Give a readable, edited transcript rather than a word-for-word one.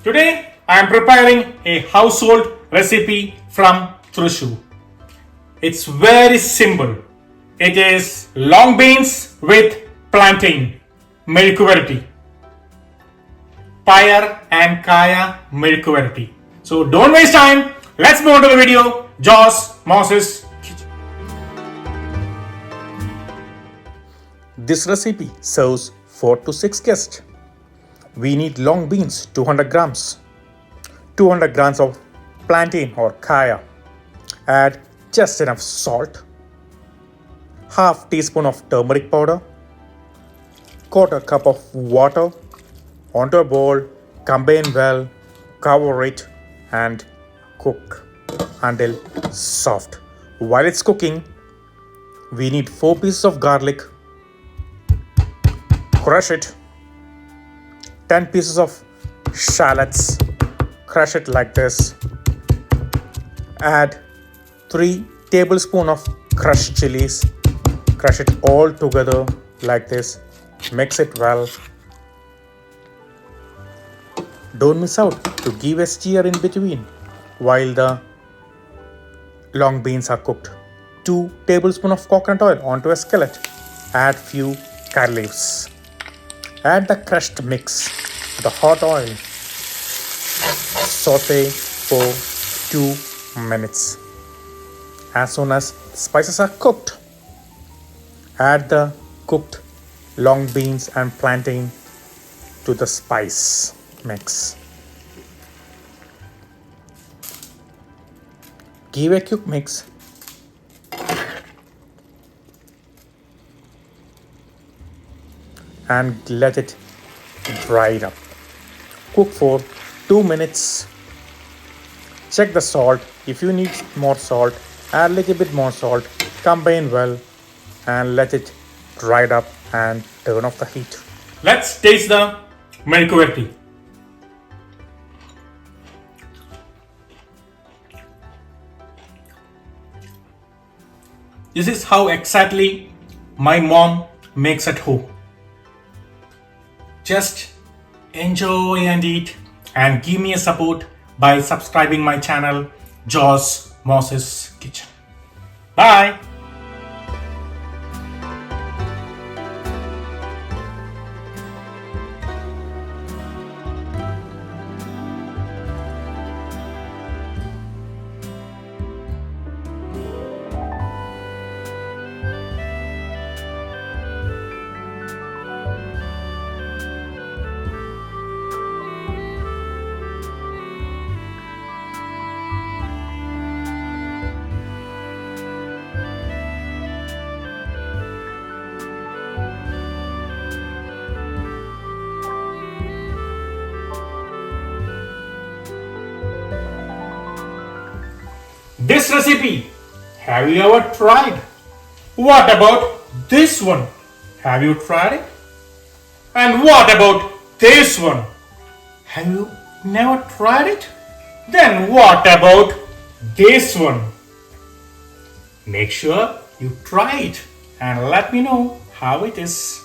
Today I am preparing a household recipe from Thrissur. It's very simple. It is long beans with plantain, Mezhukkupuratty, Payar and Kaya Mezhukkupuratty. So don't waste time. Let's move on to the video. Joss Moses Kitchen. This recipe serves 4 to 6 guests. We need long beans 200 grams, 200 grams of plantain or kaya. Add just enough salt, half teaspoon of turmeric powder, quarter cup of water onto a bowl, combine well, cover it and cook until soft. While it's cooking, we need 4 pieces of garlic, crush it, 10 pieces of shallots, crush it like this, add 3 tablespoons of crushed chilies, crush it all together like this, mix it well. Don't miss out to give a stir in between while the long beans are cooked. 2 tablespoons of coconut oil onto a skillet, add few curry leaves. Add the crushed mix to the hot oil. Saute for 2 minutes. As soon as spices are cooked, add the cooked long beans and plantain to the spice mix. Give a quick mix. And let it dry up. Cook for 2 minutes. Check the salt. If you need more salt, add a little bit more salt. Combine well and let it dry up and turn off the heat. Let's taste the Mezhukkupuratty. This is how exactly my mom makes at home. Just enjoy and eat and give me a support by subscribing my channel Joss Moses Kitchen. Bye. This recipe, have you ever tried? What about this one? Have you tried it? And what about this one? Have you never tried it? Then what about this one? Make sure you try it and let me know how it is.